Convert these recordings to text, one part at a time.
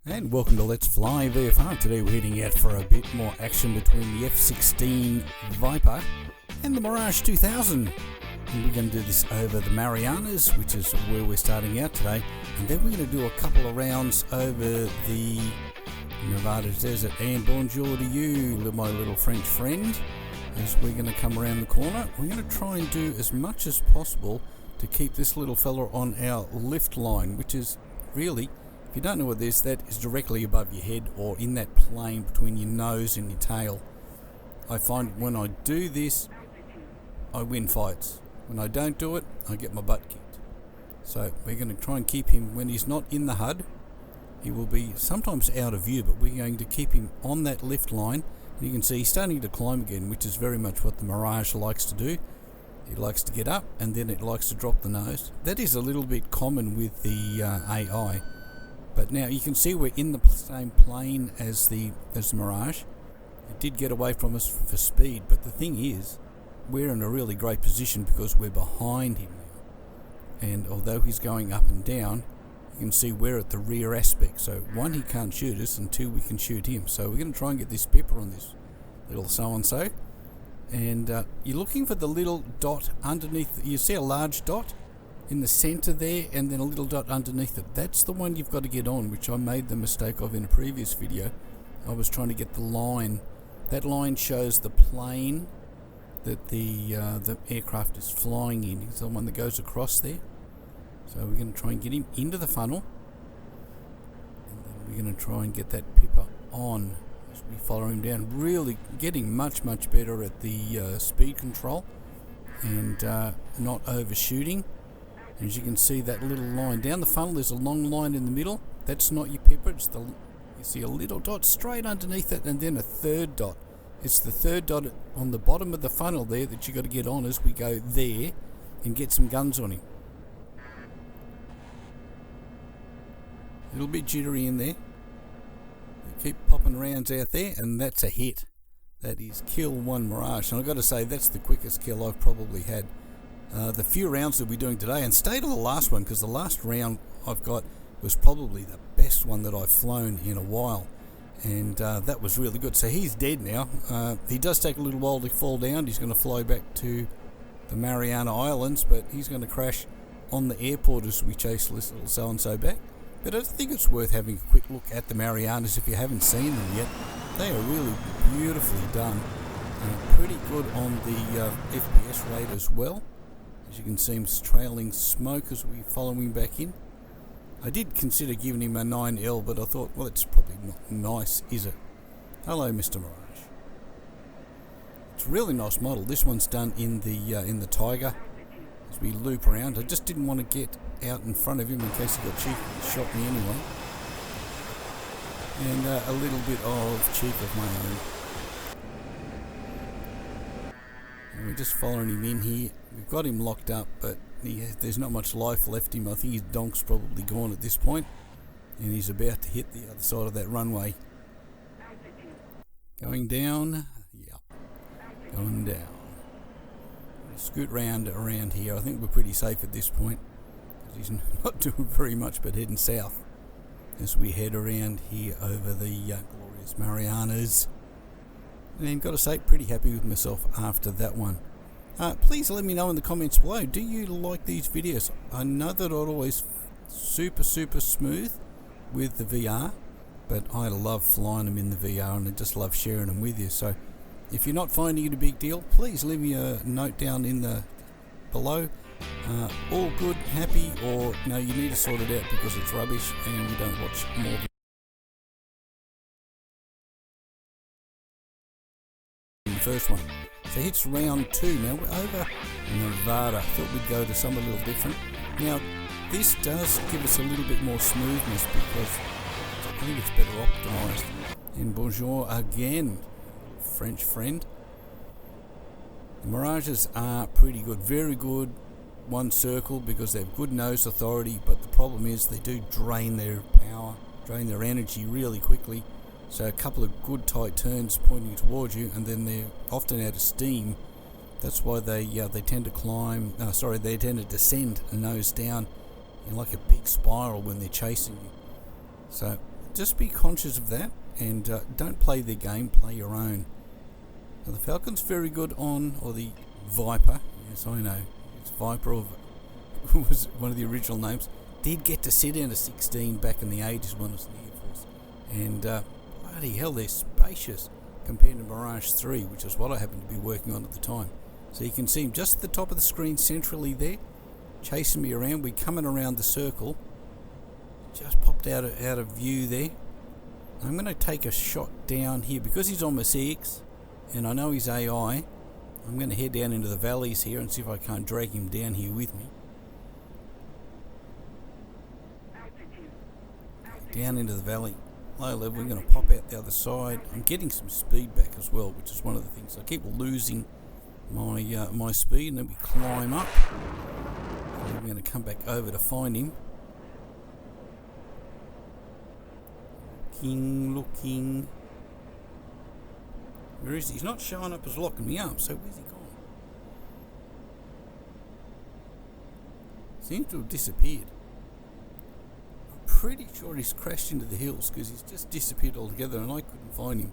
And welcome to Let's Fly VFR. Today we're heading out for a bit more action between the F-16 Viper and the Mirage 2000. And we're going to do this over the Mirianas, which is where we're starting out today. And then we're going to do a couple of rounds over the Nevada desert. And bonjour to you, my little French friend. As we're going to come around the corner, we're going to try and do as much as possible to keep this little fella on our lift line, which is really, if you don't know what this is, that is directly above your head or in that plane between your nose and your tail. I find when I do this, I win fights. When I don't do it, I get my butt kicked. So we're going to try and keep him when he's not in the HUD. He will be sometimes out of view, but we're going to keep him on that lift line. And you can see he's starting to climb again, which is very much what the Mirage likes to do. It likes to get up and then it likes to drop the nose. That is a little bit common with the AI. But now you can see we're in the same plane as the Mirage. It did get away from us for speed, but the thing is, we're in a really great position because we're behind him now. And although he's going up and down, you can see we're at the rear aspect. So one, he can't shoot us, and two, we can shoot him. So we're going to try and get this pepper on this little so-and-so. And you're looking for the little dot underneath. You see a large dot in the center there and then a little dot underneath it. That's the one you've got to get on, which I made the mistake of in a previous video. I was trying to get the line. That line shows the plane that the aircraft is flying in. It's the one that goes across there. So we're going to try and get him into the funnel, and then we're going to try and get that pipper on as we follow him down. Really getting much better at the speed control and not overshooting. As you can see, that little line down the funnel, there's a long line in the middle. That's not your pepper. It's you see a little dot straight underneath it, and then a third dot. It's the third dot on the bottom of the funnel there that you got to get on as we go there and get some guns on him. A little bit jittery in there. Keep popping rounds out there, and that's a hit. That is kill one Mirage, and I've got to say that's the quickest kill I've probably had. The few rounds that we're doing today, and stay to the last one, because the last round I've got was probably the best one that I've flown in a while, and that was really good. So he's dead now. He does take a little while to fall down. He's going to fly back to the Mariana Islands, but he's going to crash on the airport as we chase this little so-and-so back. But I think it's worth having a quick look at the Mirianas if you haven't seen them yet. They are really beautifully done. Pretty good on the FPS rate as well. As you can see, him trailing smoke as we follow him back in. I did consider giving him a 9L, but I thought, well, it's probably not nice, is it? Hello, Mr. Mirage. It's a really nice model. This one's done in the Tiger. As we loop around, I just didn't want to get out in front of him in case he got cheeky and shot me anyway. And a little bit of cheek of my own. And we're just following him in here. We've got him locked up, but there's not much life left in him. I think his donk's probably gone at this point, and he's about to hit the other side of that runway. Going down. Yep. Going down. Scoot around here. I think we're pretty safe at this point. He's not doing very much but heading south as we head around here over the glorious Mirianas. And got to say, pretty happy with myself after that one. Please let me know in the comments below, do you like these videos? I know that I'm always super smooth with the VR, but I love flying them in the VR and I just love sharing them with you. So if you're not finding it a big deal, please leave me a note down in the below. All good, happy, or no, you need to sort it out because it's rubbish and you don't watch more. The first one. So it's round 2 now. We're over Nevada. I thought we'd go to somewhere a little different. Now, this does give us a little bit more smoothness because I think it's better optimized. And bonjour again, French friend. The Mirages are pretty good, very good. One circle because they have good nose authority, but the problem is they do drain their power, drain their energy really quickly. So a couple of good tight turns pointing towards you, and then they're often out of steam. That's why they tend to climb. They tend to descend nose down in like a big spiral when they're chasing you. So just be conscious of that, and don't play their game, play your own. Now, the Falcon's very good on, or the Viper, yes I know, it's Viper was one of the original names, did get to sit down to 16 back in the 80s when I was in the Air Force, and bloody hell, they're spacious compared to Mirage 3, which is what I happened to be working on at the time. So you can see him just at the top of the screen centrally there, chasing me around. We're coming around the circle, just popped out of view there. I'm going to take a shot down here because he's on my CX and I know he's AI. I'm going to head down into the valleys here and see if I can't drag him down here with me. Down into the valley, low level. We're going to pop out the other side. I'm getting some speed back as well, which is one of the things. I keep losing my speed, and then we climb up. And then we're going to come back over to find him. Looking. Where is he? He's not showing up as locking me up, so where's he gone? Seems to have disappeared. I'm pretty sure he's crashed into the hills because he's just disappeared altogether and I couldn't find him.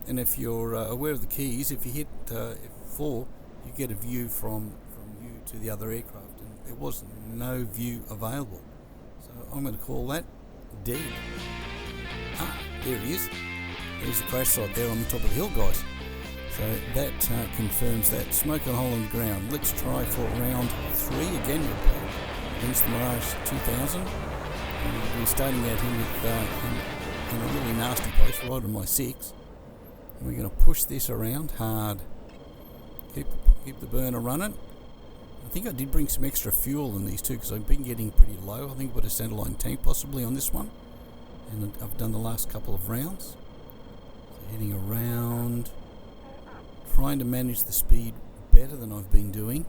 And if you're aware of the keys, if you hit F4, you get a view from you to the other aircraft, and there was no view available. So I'm going to call that dead. Ah, there he is. There's the crash site there on the top of the hill, guys. So that confirms that. Smoke a hole in the ground. Let's try for round 3 again against the Mirage 2000. We're starting out here with in a really nasty place right on my 6. And we're going to push this around hard. Keep the burner running. I think I did bring some extra fuel in these two because I've been getting pretty low. I think I put a centerline tank possibly on this one. And I've done the last couple of rounds. So heading around, trying to manage the speed better than I've been doing.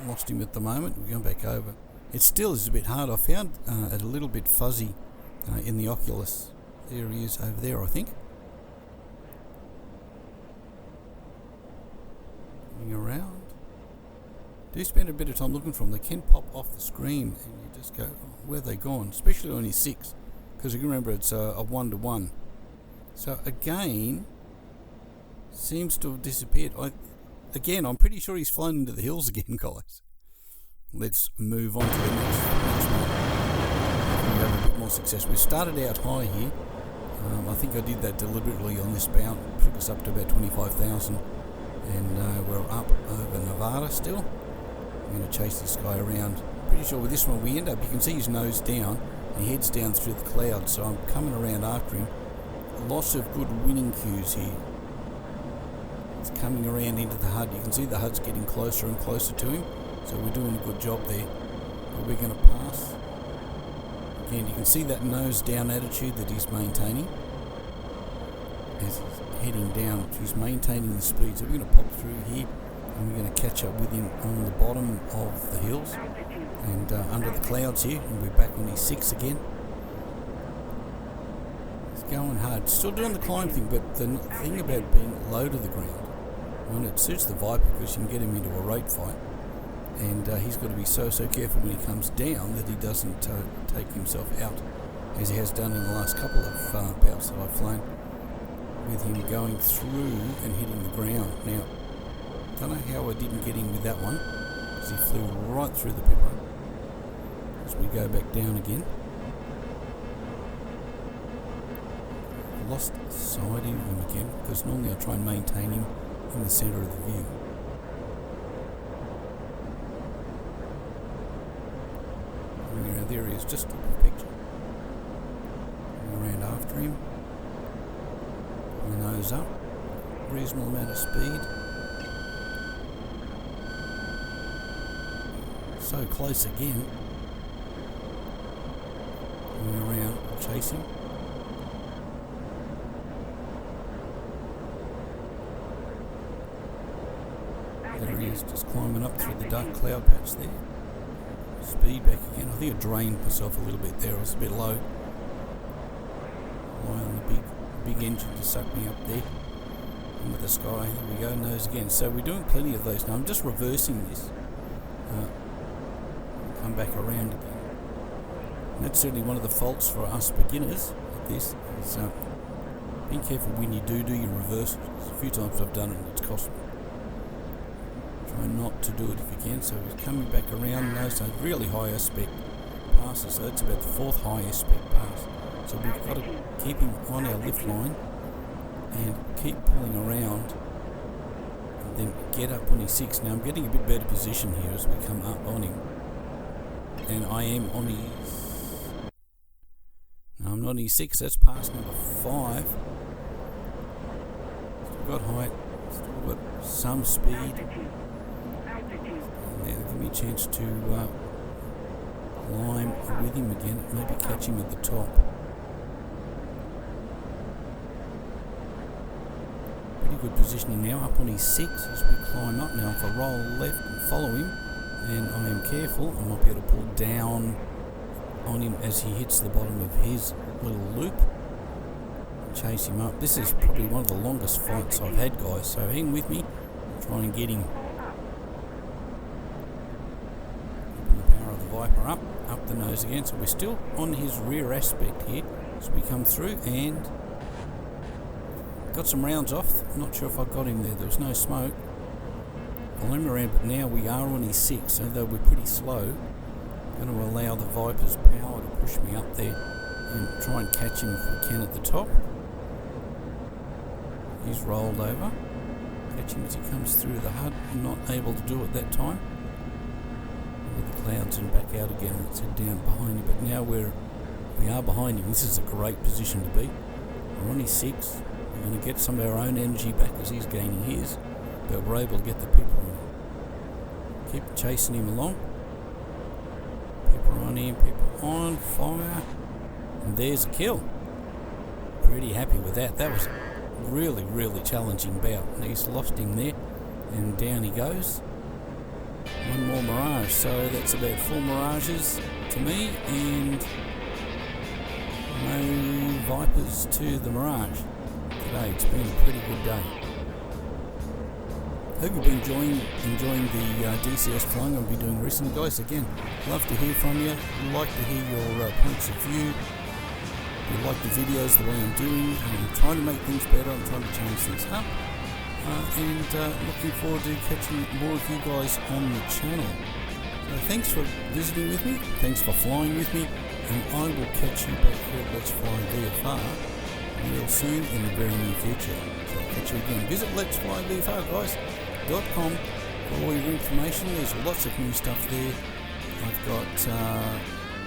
Lost him at the moment. We're going back over. It still is a bit hard. I found it a little bit fuzzy in the Oculus. There he is over there, I think. Coming around. Do spend a bit of time looking for them. They can pop off the screen and you just go, oh, where are they gone? Especially on his 6, because you can remember it's a 1-to-1. So again, seems to have disappeared. I'm pretty sure he's flown into the hills again, guys. Let's move on to the next one. We have a bit more success. We started out high here. I think I did that deliberately on this bout. Took us up to about 25,000, and we're up over Nevada still. I'm going to chase this guy around. Pretty sure with this one we end up, you can see his nose down, and he heads down through the clouds, so I'm coming around after him. Lots of good winning cues here. It's coming around into the HUD. You can see the HUD's getting closer and closer to him, so we're doing a good job there. Are we going to pass? Again, you can see that nose down attitude that he's maintaining as he's heading down. He's maintaining the speed, so we're going to pop through here and we're going to catch up with him on the bottom of the hills and under the clouds here, and we're back on his 6 again. It's going hard. Still doing the climb thing, but the thing about being low to the ground, well, it suits the Viper because you can get him into a rope fight, and he's got to be so careful when he comes down that he doesn't take himself out, as he has done in the last couple of bouts that I've flown, with him going through and hitting the ground. Now, don't know how I didn't get him with that one, because he flew right through the pipper. As we go back down again. Lost sight of him again, because normally I try and maintain him in the centre of the view. Coming around there, he is just top of the picture. Coming around after him. The nose up. Reasonable amount of speed. So close again. Coming around, chasing. There he is, just climbing up through the dark cloud patch there. Speed back again. I think I drained myself a little bit there. I was a bit low. Rely on the big engine to suck me up there into the sky. There we go, nose again. So we're doing plenty of those now. I'm just reversing this. Come back around again. And that's certainly one of the faults for us beginners at this. Is be careful when you do your reverse. A few times I've done it and it's cost me. Try not to do it if you can. So he's coming back around now, so really high aspect passes. So that's about the 4th high aspect pass. So we've got to keep him on our lift line and keep pulling around and then get up on his 6. Now I'm getting a bit better position here as we come up on him. And I am on his... No, I'm not on his 6, that's pass number 5. Still got height, still got some speed. And now give me a chance to climb with him again, maybe catch him at the top. Pretty good positioning now, up on his 6 as we climb up now. If I roll left and follow him, and I am careful, I might be able to pull down on him as he hits the bottom of his little loop and chase him up. This is probably one of the longest fights I've had, guys, so hang with me, try and get him. Open the power of the Viper up the nose again, so we're still on his rear aspect here as we come through, and got some rounds off. I'm not sure if I got him there was no smoke. I'll him around, but now we are on his 6, so though we're pretty slow, I'm going to allow the Viper's power to push me up there and try and catch him if we can at the top. He's rolled over. Catch him as he comes through the HUD. I'm not able to do it that time. With the clouds and back out again. Let's head down behind him, but now we are behind him. This is a great position to be. We're on his 6. We're going to get some of our own energy back as he's gaining his, but we're able to get the people on. Keep chasing him along. People on him, people on fire. And there's a kill. Pretty happy with that. That was a really, really challenging bout. He's lost him there. And down he goes. One more Mirage. So that's about 4 Mirages to me. And no Vipers to the Mirage today. It's been a pretty good day. Hope you've been enjoying the DCS flying I'll be doing recently, guys. Again, love to hear from you. Like to hear your points of view. If you like the videos, the way I'm doing, I'm trying to make things better. I'm trying to change things up, and looking forward to catching more of you guys on the channel. So thanks for visiting with me. Thanks for flying with me, and I will catch you back here at Let's Fly VFR real soon in the very near future. So I'll catch you again. Visit Let's Fly VFR, guys. .com for all your information. There's lots of new stuff there. I've got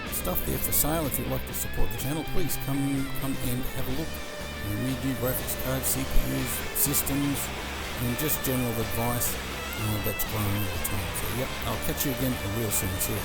stuff there for sale. If you'd like to support the channel, please come and have a look. We do graphics cards, CPUs, systems, and just general advice that's growing all the time. So yep, I'll catch you again real soon. See you.